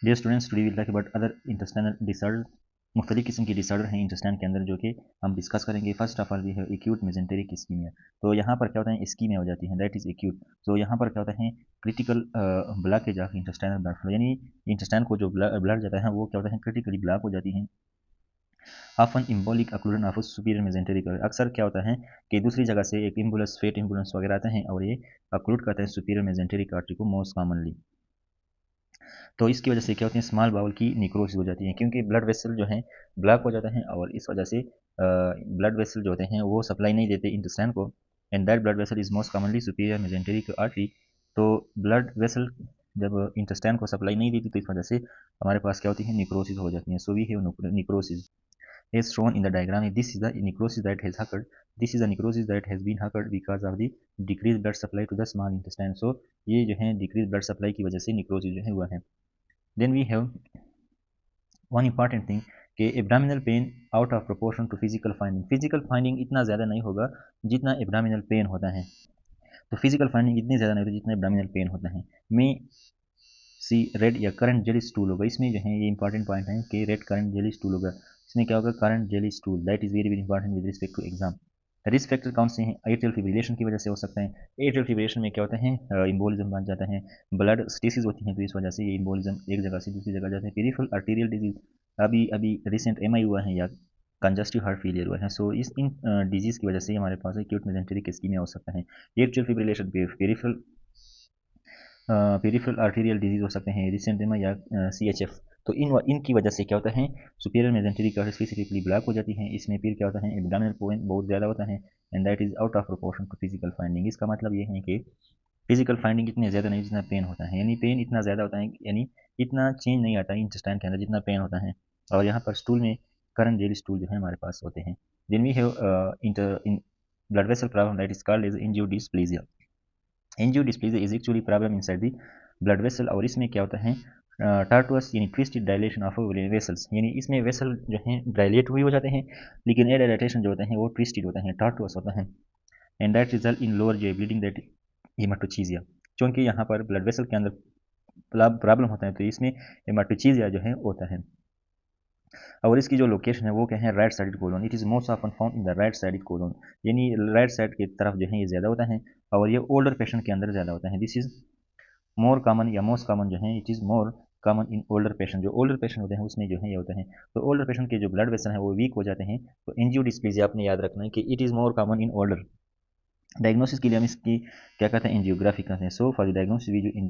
Dear students, today we will talk about other intestinal disorder. मुख्तलिफ किस्म के disorder हैं इंटेस्टाइन के अंदर जो कि हम डिस्कस करेंगे। First of all we have acute mesenteric ischaemia. तो यहाँ पर क्या होता है, इस्कीमिया हो जाती है, दैट इज एक्यूट। तो यहाँ पर क्या होता है, critical blockage of intestinal blood flow, यानी इंटेस्टाइन को जो ब्लड जाता है वो क्या होता है, क्रिटिकली ब्लॉक हो जाती है। Often embolic occlusion of superior mesenteric, अक्सर क्या होता है कि दूसरी जगह से एक इम्बुलस, फेट इम्बुलस वगैरह आते हैं और ये अक्लूड करते हैं सुपीरियर मेजेंटेरिक आर्टरी को मोस्ट कॉमनली। तो इसकी वजह से क्या होती है, स्मॉल बाउल की निक्रोसिस हो जाती है, क्योंकि ब्लड वेसल जो है ब्लॉक हो जाता है और इस वजह से ब्लड वेसल जो होते हैं वो सप्लाई नहीं देते इंटेस्टाइन को। And that blood vessel is most commonly superior mesenteric artery. तो ब्लड वेसल जब इंटेस्टाइन को सप्लाई नहीं देती तो इस वजह से हमारे पास क्या होती है, निक्रोसिस हो जाती है। So we have necrosis as shown in the diagram. This is the necrosis that has occurred. This is the necrosis that has been occurred because of the decreased blood supply to the small intestine. So ये जो है decreased blood supply की वजह से necrosis जो है हुआ है। Then we have one important thing कि abdominal pain out of proportion to physical finding. Physical finding इतना ज़्यादा नहीं होगा जितना abdominal pain होता है। तो physical finding इतनी ज़्यादा नहीं होती जितना abdominal pain होता है। में सी रेड या करंट जेली स्टूल होगा। इसमें जो है ये इंपॉर्टेंट पॉइंट है कि रेड करंट जेली स्टूल होगा। इसमें क्या होगा, currant jelly stool, that is very very important with respect to exam. Risk factor कौन से हैं, एट्रियल फिब्रिलेशन की वजह से हो सकता है। एट्रियल फिब्रिलेशन में क्या होता है, इम्बोलिज्म बन जाता है, ब्लड स्टेसिस होती है, तो इस वजह से ये इम्बोलिज्म एक जगह से दूसरी जगह जाते हैं। पेरिफेरल आर्टीरियल डिजीज, अभी अभी रिसेंट एमआई हुआ है या कंजस्टिव हार्ट फेलियर हुआ है। सो इस इन डिजीज़ की वजह से हमारे पास एक्यूट मेजेंटेरिक इस्कीमिया हो सकता है। Atrial fibrillation peripheral arterial disease हो सकते हैं, रिसेंटेमा या CHF। तो इनकी वजह से क्या होता है, superior mesenteric artery specifically block हो जाती है। इसमें फिर क्या होता है, एब्डोमिनल पेन बहुत ज़्यादा होता है and that is out of proportion to physical finding. इसका मतलब ये है कि फिजिकल फाइंडिंग इतने ज़्यादा नहीं जितना पेन होता है, यानी पेन इतना ज़्यादा होता है, यानी इतना चेंज नहीं आता है इंटेस्टाइन के अंदर जितना पेन होता है। और यहाँ पर स्टूल में करंट जेली स्टूल जो है हमारे पास होते हैं। Then we have inter in blood vessel problem that is called as angiodysplasia. Angiodysplasia is actually problem inside the blood vessel. और इसमें क्या होता है, टार्टुअस यानी ट्विस्टेड डायलेशन ऑफ वेसल्स, यानी इसमें वेसल जो है डायलेट हुए हो जाते हैं, लेकिन ये डायलेटेशन जो होते हैं वो ट्विस्टेड होते हैं, टार्टुअस होता है। And that result in lower GI bleeding, that haematochezia. क्योंकि यहाँ पर ब्लड वेसल के अंदर प्रॉब्लम होता है तो इसमें हेमाटोचीजिया जो है होता है। और इसकी जो लोकेशन है वो क्या है, right side colon. It is most often found in the right side colon, यानी राइट साइड की तरफ जो है ये ज़्यादा होता है और ये ओल्डर पेशेंट के अंदर ज़्यादा होता है। दिस इज मोर कॉमन या मोस्ट कॉमन जो है, it is more common in older patient. जो ओल्डर पेशेंट होते हैं उसमें जो है ये होता है। तो ओल्डर पेशेंट के जो ब्लड वेसल है वो वीक हो जाते हैं। तो एंजियोडिस्प्लेजिया आपने याद रखना है कि it is more common in older. Diagnosis के लिए हम इसकी क्या कहते हैं, एंजियोग्राफी कहते हैं। So for the diagnosis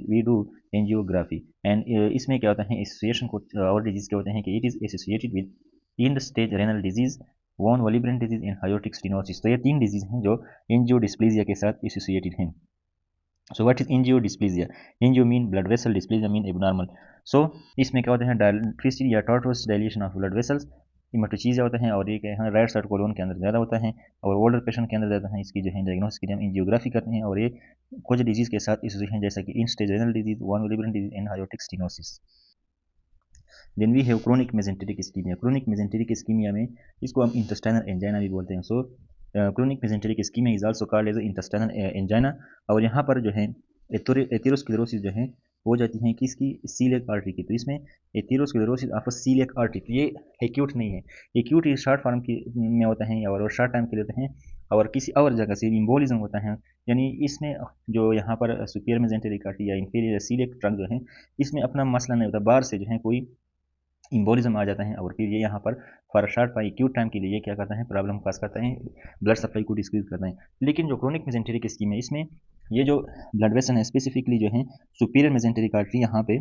we do angiography. And इसमें क्या होता है, एसोसिएशन को और डिजीज के होते हैं कि it is associated with end stage renal disease, von Willebrand disease and aortic stenosis. तो ये तीन डिजीज हैं जो एंजियोडिस्प्लेजिया के साथ एसोसिएटेड हैं। So what is angiodysplasia? Angio mean blood vessel, dysplasia mean abnormal. So इसमें क्या होता है, twisted या tortuous dilation of blood vessels, हेमाटोचीजिया होता है और ये क्या है, राइट साइड कोलोन के अंदर ज़्यादा होता है और ओल्डर पेशेंट के अंदर ज़्यादा है। इसकी जो है डायग्नोसिस की हम एंजियोग्राफी करते हैं और ये कुछ डिजीज़ के साथ एसोसिएशन जैसा कि end stage renal disease, von Willebrand disease and aortic stenosis. Then we have chronic mesenteric ischaemia. Chronic mesenteric ischaemia में इसको हम इंटेस्टाइनल एंजाइना भी बोलते हैं। So chronic mesenteric ischaemia is also called as intestinal angina. और यहाँ पर जो है एथेरोस्क्लेरोसिस जो है हो जाती है किसकी, सीलियक आर्टरी की। तो इसमें एथेरोस्क्लेरोसिस ऑफ सीलियक आर्टरी, तो ये एक्यूट नहीं है, एक्यूट ये शॉर्ट फॉर्म की में होता है और शॉर्ट टाइम के लिए होते हैं और किसी और जगह से इम्बोलिज्म होता है। यानी इसमें जो यहाँ पर सुपीरियर मेजेंटेरिक आर्टरी या इंफीरियर सीलियक ट्रंक जो है इसमें अपना मसला नहीं होता, बाहर से जो है कोई इम्बोलिज्म आ जाता है और फिर ये यहाँ पर for short time acute time के लिए ये क्या करता है, प्रॉब्लम काज करता है, ब्लड सप्लाई को डिक्रीज करता है। लेकिन जो क्रोनिक मेजेंटेरिक स्कीम है इसमें ये जो ब्लड वेसल है स्पेसिफिकली जो है सुपीरियर मेजेंटेरिक आर्टरी, यहाँ पे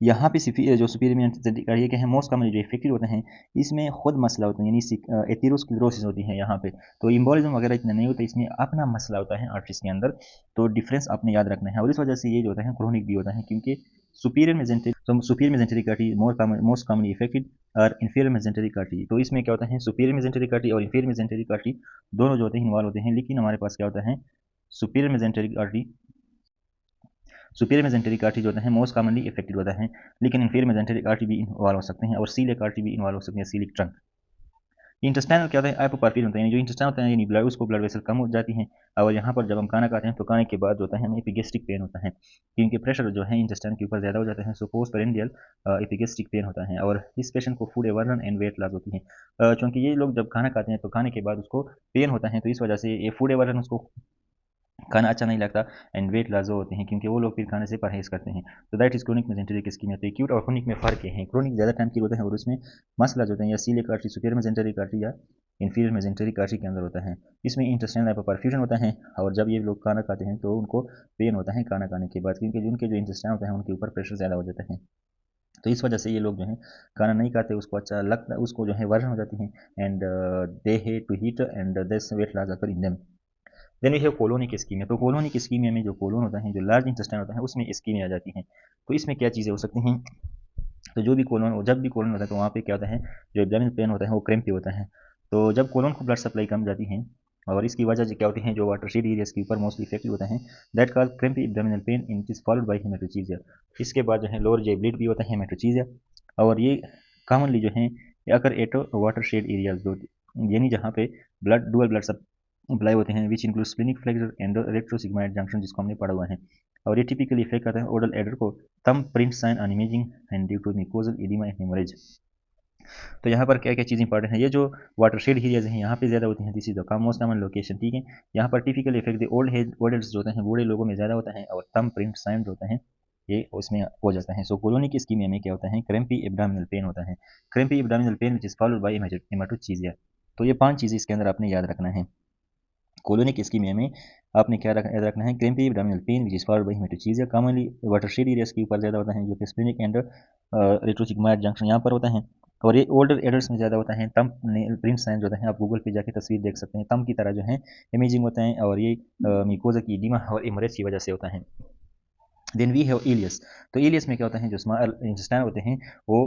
जो सुपीरियर मेजेंटेरिक आर्टरी के हैं मोस्ट कॉमनली जो इफेक्टेड होते हैं इसमें खुद मसला होता है, यानी एथेरोस्क्लेरोसिस होती है यहाँ पे। तो इम्बोलिज्म वगैरह इतना नहीं होता, इसमें अपना मसला होता है आर्टरीज के अंदर। तो डिफरेंस आपने याद रखना है और इस वजह से ये जो होता है क्रोनिक भी होता है, क्योंकि superior mesenteric artery most commonly affected और इंफीरियर मेजेंटेरिक आर्टरी। तो इसमें क्या होता है, सुपीरियर मेजेंटेरिक आर्टरी और इंफीरियर मेजेंटेरिक आर्टरी दोनों जो होते हैं इन्वॉल्व होते हैं। लेकिन हमारे पास क्या होता है, superior mesenteric artery mesenteric artery जो होता है मोस्ट कॉमनली इफेक्टेड होता है, लेकिन इंफीरियर मेजेंटेरिक आर्टरी भी इन्वॉल्व हो सकते हैं और सीलियक आर्टरी भी इन्वॉल्व हो सकते हैं, सीलिक ट्रंक। इंटेस्टाइनल क्या होता है, हाइपोपरफ्यूजन होता है, यानी जो इंटेस्टाइन होता है यानी ब्लड, उसको ब्लड वेसल कम हो जाती हैं, और यहाँ पर जब हम खाना खाते हैं तो खाने के बाद जो होता है हमें एपिगेस्ट्रिक पेन होता है, क्योंकि प्रेशर जो है इंटेस्टाइन के ऊपर ज़्यादा हो जाता है, so post prandial epigastric pain होता है। और इस पेशेंट को food aversion and weight loss होती है, क्योंकि ये लोग जब खाना खाते हैं तो खाने के बाद उसको पेन होता है, तो इस वजह से ये फूड एवर्जन, उसको खाना अच्छा नहीं लगता, एंड वेट लॉस होते हैं क्योंकि वो लोग फिर खाने से परहेज करते हैं। तो that is chronic mesenteric ischaemia. तो एक्यूट और क्रोनिक में फ़र्क ये है, क्रोनिक ज़्यादा टाइम की होता है और उसमें मसला जो होते हैं या celiac artery, superior mesenteric artery या इन्फीरियर मेजेंटेरिक आर्टरी के अंदर होता है। इसमें इंटेस्टाइनल हाइपोपरफ्यूजन होता है, और जब ये लोग खाना खाते हैं तो उनको पेन होता है खाना खाने के बाद, क्योंकि उनके जो इंटेस्टाइन होते हैं उनके ऊपर प्रेशर ज़्यादा हो जाता है। तो इस वजह से ये लोग जो है खाना नहीं खाते, उसको अच्छा लगता, उसको जो है वर्जन हो जाती है, and they hate to eat and this weight loss occur in them. Then we have colonic ischaemia. तो कोलोनिक इस्कीमिया में जो कोलोन होता है, जो लार्ज इंटेस्टाइन होता है, उसमें इस्कीमिया आ जाती है। तो इसमें क्या चीज़ें हो सकती हैं, तो जो भी कोलोन, जब भी कोलोन होता है तो वहाँ पे क्या होता है, जो एब्डोमिनल पेन होता है वो क्रैम्पी होता है। तो जब कोलोन को ब्लड सप्लाई कम जाती है, और इसकी वजह से क्या होती है, जो वाटर शीट एरियाज के ऊपर मोस्टली इफेक्टिव होता है, that cause crampy abdominal pain in is followed by haematochezia. इसके बाद जो है लोअर जे ब्लीड भी होता है, हेमेटोचीजिया। और ये कॉमनली जो है अगर एटो वाटर शेड एरियाज जो, यानी जहाँ पे ब्लड डुअल ब्लड सप्लाई होते हैं, which include splenic flexure and rectosigmoid junction, जिसको हमने पढ़ा हुआ है। और ये टिपिकली इफेक्ट करता है ओडल एडर को, thumb print sign on imaging and due to mucosal oedema and haemorrhage. तो यहाँ पर क्या क्या चीज़ इंपॉर्टेंट है, ये जो वाटर शेड एरियाज हैं यहाँ पे ज़्यादा होती हैं, this is the most common location, ठीक है। यहाँ पर typical affect the old age olders जो होते हैं, बूढ़े लोगों में ज़्यादा होता है, और थंब प्रिंट साइन जो होता है ये उसमें हो जाता है। सो कोलोनिक इस्कीमिया में क्या होता है, क्रैम्पी एब्डोमिनल पेन होता है, crampy abdominal pain which is followed by haematochezia. तो ये 5 चीज़ें इसके अंदर आपने याद रखना है। कोलोनिक इस्कीमिया में आपने क्या याद रखना है, crampy abdominal pain which is followed by haematochezia, commonly watershed areas के ऊपर ज़्यादा होता है, जो कि स्प्लेनिक एंड रेट्रोसिग्मोइड जंक्शन यहाँ पर होता है, और ये ओल्डर एडल्ट्स में ज़्यादा होता है। तम प्रिंट साइन जो है, आप गूगल पे जाके तस्वीर देख सकते हैं, तम की तरह जो है इमेजिंग होता है, और ये मिकोजा की इडिमा और इमरेज की वजह से होता है। Then we have ileus. तो इलियस में क्या होता है, जो स्मॉल इंटेस्टाइन होते हैं वो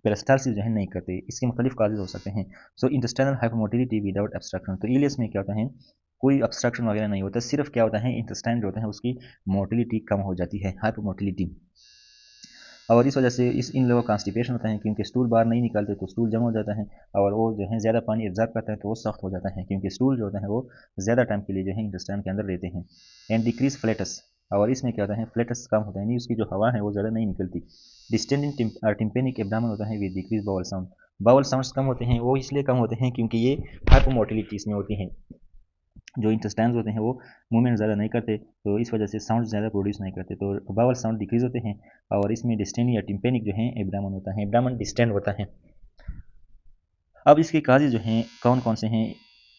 पेरिस्टालसिस जो है नहीं करते, इसके मुख्तलिफ काजेज हो सकते हैं। सो इंटेस्टाइनल हाइपोमोटिलिटी विदाउट ऑब्स्ट्रक्शन। तो इलियस में क्या होता है, कोई ऑब्स्ट्रक्शन वगैरह नहीं होता, सिर्फ क्या होता है, इंटेस्टाइन जो होता है उसकी मोटिलिटी कम हो जाती है, हाइपोमोटिलिटी। और इस वजह से इन लोगों का कॉन्स्टिपेशन होता है, क्योंकि स्टूल बाहर नहीं निकलते तो स्टूल जमा हो जाता है, और वो जो है ज़्यादा पानी एब्जॉर्ब करता है तो वो सख्त हो जाता है, क्योंकि स्टूल जो होता है वो ज़्यादा टाइम के लिए जो है इंटेस्टाइन के अंदर रहते हैं। And decrease flatus. और इसमें क्या होता है, फ्लेटस कम होता है, यानी उसकी जो हवा है वो ज़्यादा नहीं निकलती। डिस्टेंडिंग टिम्पेनिक एब्डामन होता है with decrease bowel sound. Bowel sounds कम होते हैं, वो इसलिए कम होते हैं क्योंकि ये हाइपोमोटिलिटीज में होती हैं, जो इंटेस्टाइन्स होते हैं वो मूवमेंट ज़्यादा नहीं करते, तो इस वजह से साउंड ज़्यादा प्रोड्यूस नहीं करते, तो बावल साउंड डिक्रीज होते हैं। और इसमें डिस्टेंड या टिम्पेनिक जो है एब्डामन होता है, एब्डामन डिस्टेंड होता है। अब इसके काजेज जो हैं कौन कौन से हैं,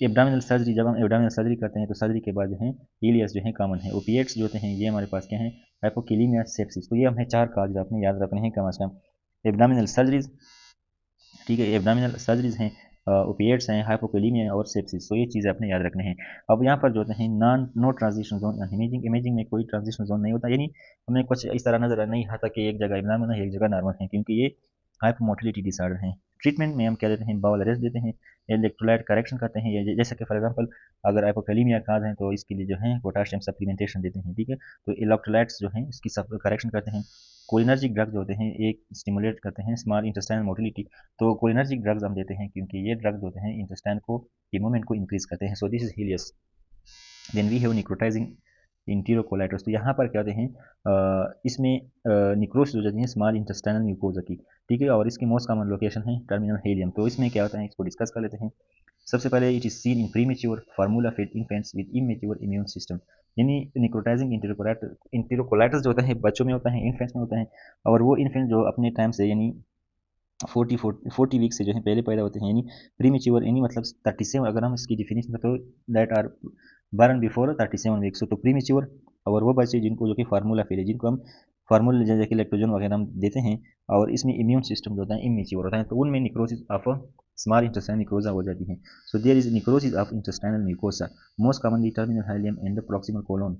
एब्डामिनल सर्जरी, जब हम एब्डामिनल सर्जरी करते हैं तो सर्जरी के बाद जो है इलियस जो है कॉमन है। ओपिएट्स जो होते हैं ये हमारे पास क्या है, हाइपोकिलीमिया, सेप्सिस। तो ये हमें 4 काज आपने याद रखने हैं कम अज़ कम। एब्डामिनल सर्जरीज, ठीक है, एब्डामिनल सर्जरीज हैं, ओपिएट्स हैं, हाइपोकैलीमिया और सेप्सिस। तो ये चीज़ें आपने याद रखने हैं। अब यहाँ पर जो होते हैं no transition zone imaging, imaging में कोई ट्रांजिशन जोन नहीं होता, यानी हमें कुछ इस तरह नजर नहीं आता कि एक जगह एब्डामिनल है एक जगह नॉर्मल है, क्योंकि ये हाइपोमोटिलिटी डिसऑर्डर है। ट्रीटमेंट में हम क्या देते हैं, बाउल अरेस्ट देते हैं, इलेक्ट्रोलाइट करेक्शन करते हैं, या जैसे कि फॉर एग्जांपल अगर हाइपोकैलीमिया काज है तो इसके लिए जो है पोटाशियम सप्लीमेंटेशन देते हैं, ठीक है। तो इलेक्ट्रोलाइट्स जो हैं इसकी सब करेक्शन करते हैं। कोलिनर्जिक ड्रग्स होते हैं एक स्टिमुलेट करते हैं स्मॉल इंटेस्टाइनल मोटिलिटी। तो कोलिनर्जिक ड्रग्स हम देते हैं क्योंकि ये ड्रग्स होते हैं इंटेस्टाइन को, की मूवमेंट को इंक्रीज करते हैं। So this is ileus. Then we have necrotising enterocolitis. तो यहाँ पर क्या होते हैं, इसमें निक्रोसिस हो जाती है स्मॉल इंटेस्टाइनल म्यूकोजा की, ठीक है। और इसकी मोस्ट कॉमन लोकेशन है टर्मिनल हेलियम। तो इसमें क्या होता है, इसको डिस्कस कर लेते हैं। सबसे पहले it is seen in premature formula fit infants with immature immune system, यानी निक्रोटाइजिंग इंटीरोकोलाइटस जो होता है बच्चों में होता है, इन्फेंट्स में होता है, और वो इन्फेंट जो अपने टाइम से यानी 40 वीक से जो है पहले पैदा होते हैं, यानी प्रीमेच्योर, यानी मतलब 37, अगर हम इसकी डिफिनेशन तो that are born before 37 week. तो प्रीमेच्योर, और वो बच्चे जिनको जो कि फार्मूला फेल है, जिनको हम फार्मूला जैसे कि लैक्टोजन वगैरह हम देते हैं, और इसमें इम्यून सिस्टम जो होता है इमेच्योर होता है, तो उनमें निक्रोसिस ऑफ स्मॉल इंटेस्टाइन निक्रोजा हो जाती है। So there is necrosis of intestinal mucosa most commonly terminal ileum and the proximal colon.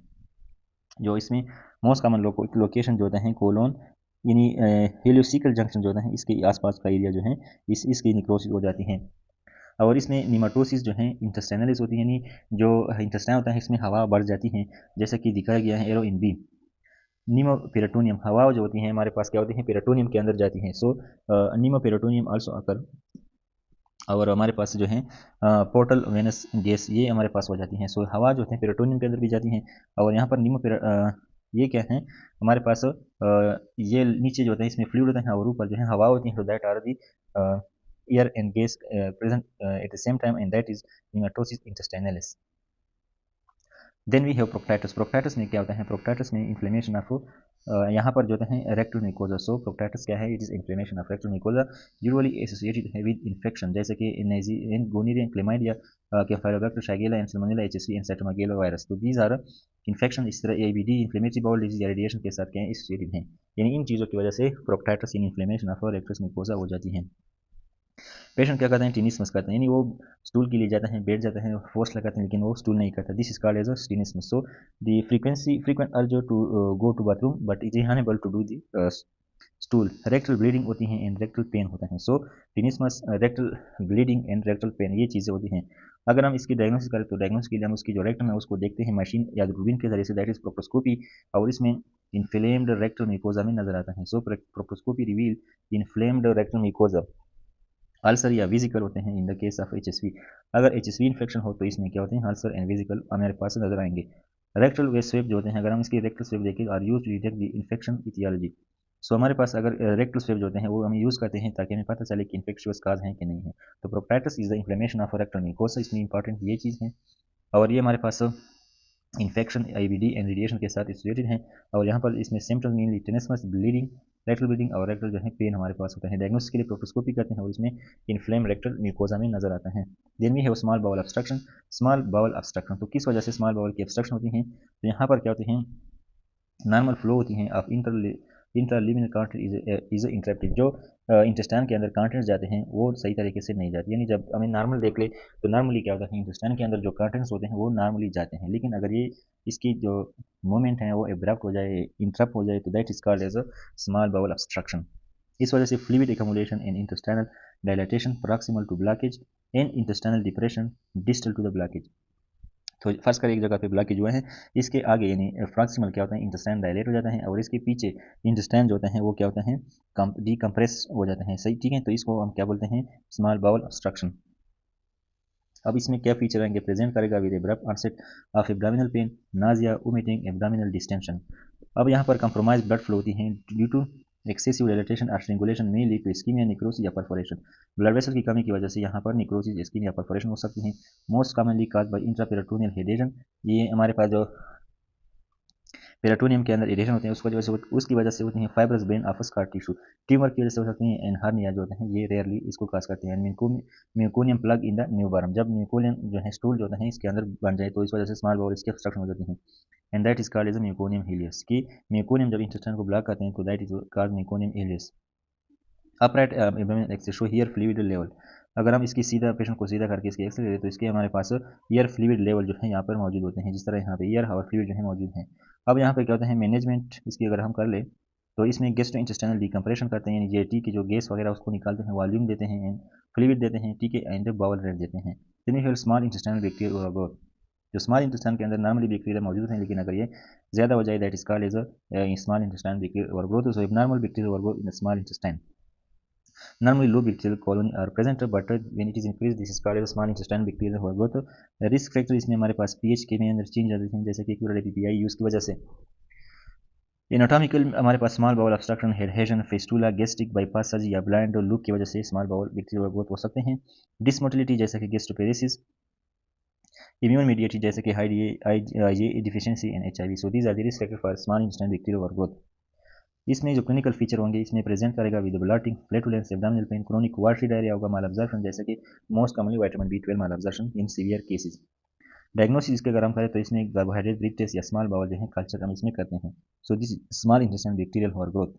जो इसमें मोस्ट कॉमन लोकेशन जो होता है कोलोन, यानी हेलियोसिकल जंक्शन जो होता है इसके आसपास का एरिया जो है इसकी निक्रोसिस हो जाती है। और इसमें निमाटोसिस जो है इंटेस्टाइनलिस होती है, यानी जो इंटेस्टाइन होता है इसमें हवा बढ़ जाती है, जैसा कि दिखाया गया है एरो इन बी। नीमो पेराटोनियम, हवा जो होती है हमारे पास क्या होती है, पेराटोनियम के अंदर जाती है। सो नीमो पेराटोनियम आल्सो अकर और हमारे पास जो है पोर्टल वेनस गैस ये हमारे पास हो जाती हैं। सो हवा जो है पेरिटोनियम के अंदर भी जाती हैं। और यहाँ पर ये क्या है हमारे पास ये नीचे जो होता है इसमें फ्लूइड होता है और ऊपर जो है हवा होती है। तो that are the air and gas present at the same time and that is pneumatosis intestinalis. Then we have proctitis. Proctitis में क्या होता है, प्रोक्टाइटिस में इन्फ्लेमेशन ऑफ यहाँ पर जो होता है रेक्टल म्यूकोजा। सो प्रोक्टाइटिस क्या है, it is inflammation of rectal mucosa usually associated है विद इन्फेक्शन जैसे कि gonorrhoea, chlamydia, campylobacter, shigella and salmonella, HSV and cytomegalovirus. तो दीज आर इन्फेक्शन इस तरह एबीडी इन्फ्लेमेटरी बाउल डिजीज या रेडिएशन के साथ क्या है एसोसिएटेड हैं। यानी इन चीज़ों की वजह से प्रोक्टाइटिस इन इन्फ्लेमेशन ऑफ रेक्टल म्यूकोजा हो जाती है। पेशेंट क्या करते हैं, टिनिसमस करते हैं, यानी वो स्टूल के लिए जाता है, बैठ जाता है, फोर्स लगाते हैं लेकिन वो स्टूल नहीं करता। This is called as a tenesmus. So the frequent urge to go to bathroom but is unable to do the stool. Rectal bleeding होती है एंड रेक्टल पेन होता है। So tenesmus, rectal bleeding and rectal pain ये चीज़ें होती हैं। अगर हम इसकी डायग्नोसिस करें तो डायग्नोसिस के लिए हम उसकी जो रेक्टम है उसको देखते हैं मशीन या दूरबीन के जरिए से, दैट इज प्रोक्टोस्कोपी। और इसमें इन्फ्लेम्ड रेक्टल म्यूकोजा में नजर आता है। So proctoscopy reveal inflamed rectal mucosa. Ulcer या वेसिकल होते हैं in the case of HSV. अगर एचएसवी इन्फेक्शन हो तो इसमें क्या होते हैं, अल्सर एंड वेसिकल हमारे पास नजर आएंगे। रेक्टल वे स्वेब जो होते हैं, अगर हम इसकी रेक्टल स्वेब देखें, are use to detect the infection aetiology. So हमारे पास अगर रेक्टल स्वेब जो होते हैं वो हम यूज़ करते हैं ताकि हमें पता चले कि इन्फेक्शियस काज हैं कि नहीं है। तो proctitis is the inflammation of rectal mucosa, इसमें इंपॉर्टेंट ये चीज़ है। और ये हमारे पास इन्फेक्शन आईबीडी एंड रेडिएशन के साथ एसोसिएटेड हैं। और यहाँ पर इसमें symptoms mainly tenesmus, bleeding, rectal bleeding और रेक्टल जो है पेन हमारे पास होता है। डायग्नोसिस के लिए प्रोक्टोस्कोपी करते हैं और इसमें इन्फ्लेम रेक्टल म्यूकोजा में नजर आता है। Then we have small bowel obstruction. Small bowel obstruction तो किस वजह से स्मॉल बाउल की ऑब्स्ट्रक्शन होती है, तो यहाँ पर क्या होते हैं, नॉर्मल फ्लो होती हैं ऑफ इंटरलिमिनल कंटेंट इज इंटरप्टेड। जो इंटेस्टाइन के अंदर कंटेंट्स जाते हैं वो सही तरीके से नहीं जाते। यानी जब हमें नॉर्मल देख ले तो नॉर्मली क्या होता है, इंटेस्टाइन के अंदर जो कंटेंट्स होते हैं वो नॉर्मली जाते हैं, लेकिन अगर ये इसकी जो मूवमेंट है वो एब्रप्ट हो जाए, इंटरप्ट हो जाए, तो that is called as a small bowel obstruction. इस वजह से fluid accumulation and intestinal dilatation proximal to blockage and intestinal depression distal to the blockage. तो फर्स्ट कर एक जगह पे ब्लॉकेज हुआ है, इसके आगे यानी प्रॉक्सिमल क्या होता है, इंटेस्टाइन डायलेट हो जाता है और इसके पीछे इंटेस्टाइन जो होता है वो क्या होता है, डीकम्प्रेस हो जाता है। सही, ठीक है, तो इसको हम क्या बोलते हैं, स्मॉल बाउल ऑब्स्ट्रक्शन। अब इसमें क्या फीचर आएंगे, प्रेजेंट करेगा with abrupt onset of abdominal pain, nausea, vomiting, abdominal distension. अब यहाँ पर कंप्रोमाइज ब्लड फ्लो होती है ड्यू टू एक्सेसिव डायलेटेशन और स्ट्रैंगुलेशन में लीड टू इस्कीमिया, निक्रोसिस या परफोरेशन। ब्लड वेसल की कमी की वजह से यहाँ पर निक्रोसिस, इस्कीमिया, परफोरेशन हो सकती है। Most commonly cause by intraperitoneal हेडेशन। ये हमारे पास जो पेरिटोनियम के अंदर इरेशन होते हैं उसकी वजह से होती हैं। Fibrous brain of scar tissue, tumour की वजह से हो सकती हैं। एंड हर्निया जो होते हैं ये रेयरली इसको काज करते हैं। म्यूकोनियम प्लग इन द न्यूबॉर्न, जब म्यूकोनियम जो है स्टूल जो होते हैं इसके अंदर बन जाए तो इस वजह से स्मॉल बाउल इसकी ऑब्स्ट्रक्शन हो जाती है। And that is called as meconium ileus, कि म्यूकोनियम जब इंटेस्टाइन को ब्लॉक करते हैं तो that is called meconium ileus. Upright abdominal X-rays show here fluid level. अगर हम इसकी सीधा पेशेंट को सीधा करके इसकी एक्सरे लेते तो इसके हमारे पास ईयर फ्लूइड लेवल जो है यहाँ पर मौजूद होते हैं, जिस तरह यहाँ पे ईयर और फ्लूइड जो है मौजूद हैं। अब यहाँ पे क्या होता है, मैनेजमेंट इसकी अगर हम कर ले तो इसमें गेस्ट्रो इंटेस्टाइनल डिकम्प्रेशन करते हैं, यानी जेटी की जो गैस वगैरह उसको निकालते हैं, वॉल्यूम देते हैं एंड फ्लूइड देते हैं, ठीक है, एंड बाउल रेट देते हैं। फिर स्मॉल इंटेस्टाइनल बैक्टीरिया ग्रोथ, जो स्मॉल इंटेस्टाइन के अंदर नॉर्मली बैक्टीरिया मौजूद हैं, लेकिन अगर ये ज़्यादा हो जाए that is called as a small intestine bacteria overgrowth. So abnormal bacteria overgrowth in small intestine. Normally, low bacterial colony are present, but when it is increased, this is called as small intestine bacterial overgrowth. Risk factor इसमें हमारे पास pH के में अंदर change आते हैं, जैसे कि crucial PPI use की वजह से। एनाटॉमिकल हमारे पास small bowel obstruction, adhesion, fistula, gastric bypass surgery या ब्लाइंड और लूप की वजह से स्मॉल बाउल बैक्टीरियल ओवरग्रोथ हो सकते हैं। डिसमोटिलिटी जैसे कि गैस्ट्रोपेरेसिस, इम्यून मीडिएटेड जैसे कि high deficiency and HIV. So these are the risk factor for small intestine bacterial overgrowth. इसमें जो क्लिनिकल फीचर होंगे इसमें प्रेजेंट करेगा with bloating, flatulence, abdominal pain, chronic watery diarrhoea होगा, माल अब्जॉर्प्शन जैसे कि most commonly vitamin B12 malabsorption in severe cases. Diagnosis इसके अगर हम करें तो इसमें कार्बोहाइड्रेट ब्रीथ टेस्ट या स्मॉल बाउल जो है कल्चर हम इसमें करते हैं। So this small intestine bacterial overgrowth.